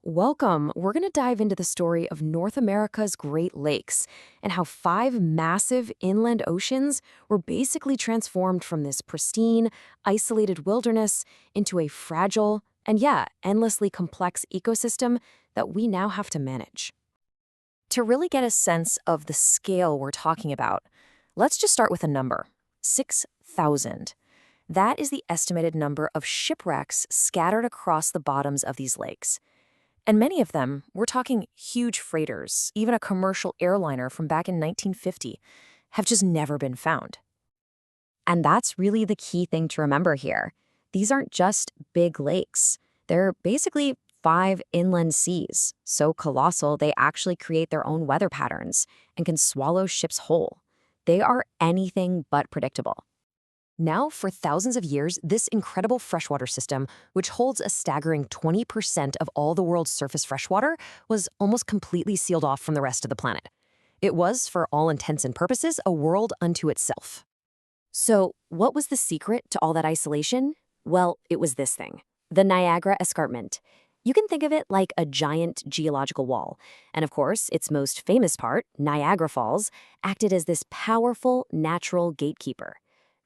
Welcome. We're going to dive into the story of North America's Great Lakes and how five massive inland oceans were basically transformed from this pristine, isolated wilderness into a fragile and, endlessly complex ecosystem that we now have to manage. To really get a sense of the scale we're talking about, let's just start with a number: 6,000. That is the estimated number of shipwrecks scattered across the bottoms of these lakes. And many of them, we're talking huge freighters, even a commercial airliner from back in 1950, have just never been found. And that's really the key thing to remember here. These aren't just big lakes. They're basically five inland seas, so colossal they actually create their own weather patterns and can swallow ships whole. They are anything but predictable. Now, for thousands of years, this incredible freshwater system, which holds a staggering 20% of all the world's surface freshwater, was almost completely sealed off from the rest of the planet. It was, for all intents and purposes, a world unto itself. So, what was the secret to all that isolation? Well, it was this thing: the Niagara Escarpment. You can think of it like a giant geological wall. And of course, its most famous part, Niagara Falls, acted as this powerful natural gatekeeper.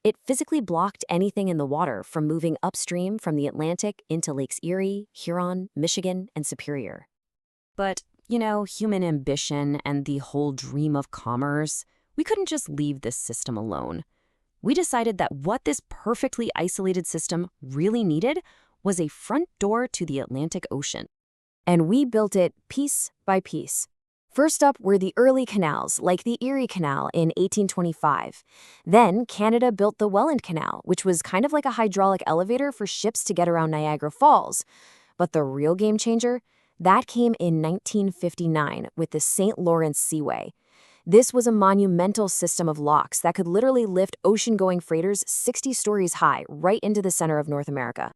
It physically blocked anything in the water from moving upstream from the Atlantic into Lakes Erie, Huron, Michigan, and Superior. But, human ambition and the whole dream of commerce, we couldn't just leave this system alone. We decided that what this perfectly isolated system really needed was a front door to the Atlantic Ocean. And we built it piece by piece. First up were the early canals, like the Erie Canal in 1825. Then Canada built the Welland Canal, which was kind of like a hydraulic elevator for ships to get around Niagara Falls. But the real game changer? That came in 1959 with the St. Lawrence Seaway. This was a monumental system of locks that could literally lift ocean-going freighters 60 stories high right into the center of North America.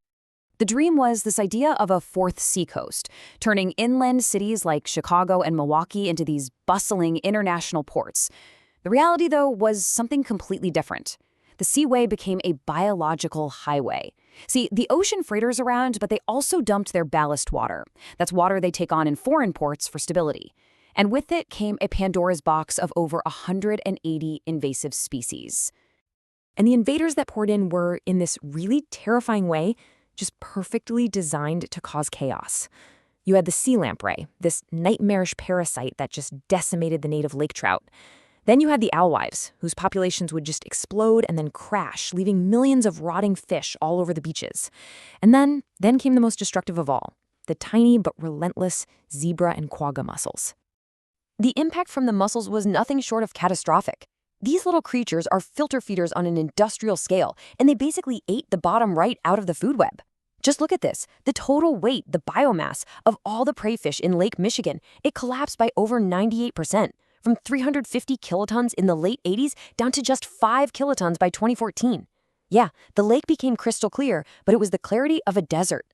The dream was this idea of a fourth seacoast, turning inland cities like Chicago and Milwaukee into these bustling international ports. The reality, though, was something completely different. The Seaway became a biological highway. See, the ocean freighters around, but they also dumped their ballast water. That's water they take on in foreign ports for stability. And with it came a Pandora's box of over 180 invasive species. And the invaders that poured in were, in this really terrifying way, just perfectly designed to cause chaos. You had the sea lamprey, this nightmarish parasite that just decimated the native lake trout. Then you had the alewives, whose populations would just explode and then crash, leaving millions of rotting fish all over the beaches. And then came the most destructive of all, the tiny but relentless zebra and quagga mussels. The impact from the mussels was nothing short of catastrophic. These little creatures are filter feeders on an industrial scale, and they basically ate the bottom right out of the food web. Just look at this. The total weight, the biomass, of all the prey fish in Lake Michigan, it collapsed by over 98%, from 350 kilotons in the late 80s down to just 5 kilotons by 2014. Yeah, the lake became crystal clear, but it was the clarity of a desert.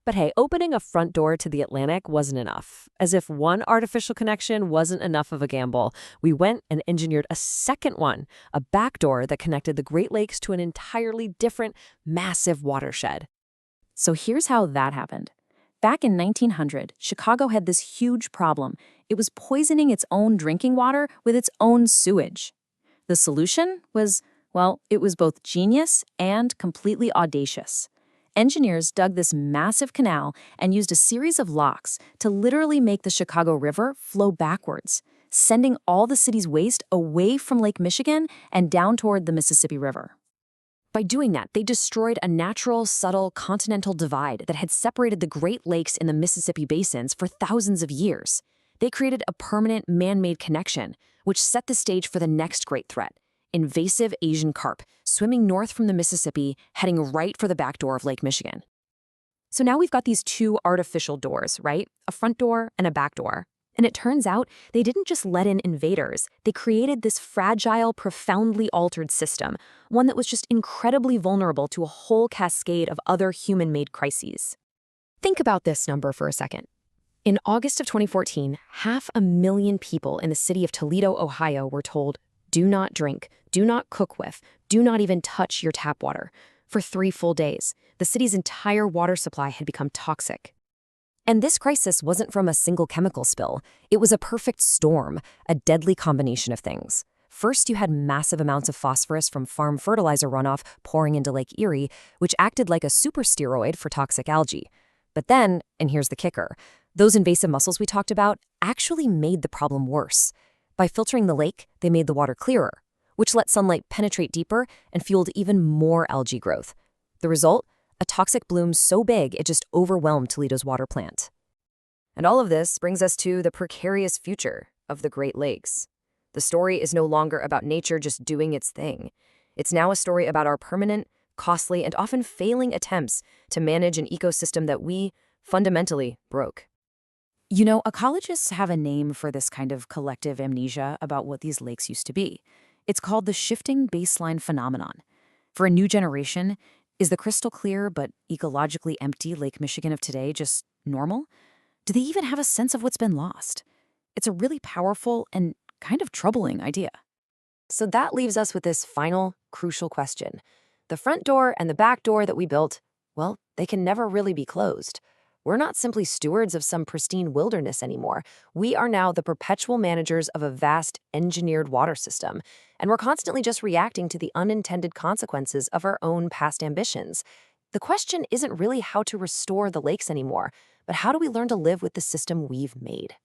But hey, opening a front door to the Atlantic wasn't enough. As if one artificial connection wasn't enough of a gamble, we went and engineered a second one, a back door that connected the Great Lakes to an entirely different, massive watershed. So here's how that happened. Back in 1900, Chicago had this huge problem. It was poisoning its own drinking water with its own sewage. The solution was, well, it was both genius and completely audacious. Engineers dug this massive canal and used a series of locks to literally make the Chicago River flow backwards, sending all the city's waste away from Lake Michigan and down toward the Mississippi River. By doing that, they destroyed a natural, subtle continental divide that had separated the Great Lakes in the Mississippi basins for thousands of years. They created a permanent man-made connection, which set the stage for the next great threat: invasive Asian carp, swimming north from the Mississippi, heading right for the back door of Lake Michigan. So now we've got these two artificial doors, right? A front door and a back door. And it turns out they didn't just let in invaders. They created this fragile, profoundly altered system, one that was just incredibly vulnerable to a whole cascade of other human-made crises. Think about this number for a second. In August of 2014, 500,000 people in the city of Toledo, Ohio were told, do not drink, do not cook with, do not even touch your tap water. For 3 full days, the city's entire water supply had become toxic. And this crisis wasn't from a single chemical spill. It was a perfect storm, a deadly combination of things. First, you had massive amounts of phosphorus from farm fertilizer runoff pouring into Lake Erie, which acted like a supersteroid for toxic algae. But then, and here's the kicker, those invasive mussels we talked about actually made the problem worse. By filtering the lake, they made the water clearer, which let sunlight penetrate deeper and fueled even more algae growth. The result? A toxic bloom so big it just overwhelmed Toledo's water plant. And all of this brings us to the precarious future of the Great Lakes. The story is no longer about nature just doing its thing. It's now a story about our permanent, costly, and often failing attempts to manage an ecosystem that we fundamentally broke. You know, ecologists have a name for this kind of collective amnesia about what these lakes used to be. It's called the shifting baseline phenomenon. For a new generation, is the crystal clear but ecologically empty Lake Michigan of today just normal? Do they even have a sense of what's been lost? It's a really powerful and kind of troubling idea. So that leaves us with this final, crucial question. The front door and the back door that we built, well, they can never really be closed. We're not simply stewards of some pristine wilderness anymore. We are now the perpetual managers of a vast, engineered water system, and we're constantly just reacting to the unintended consequences of our own past ambitions. The question isn't really how to restore the lakes anymore, but how do we learn to live with the system we've made?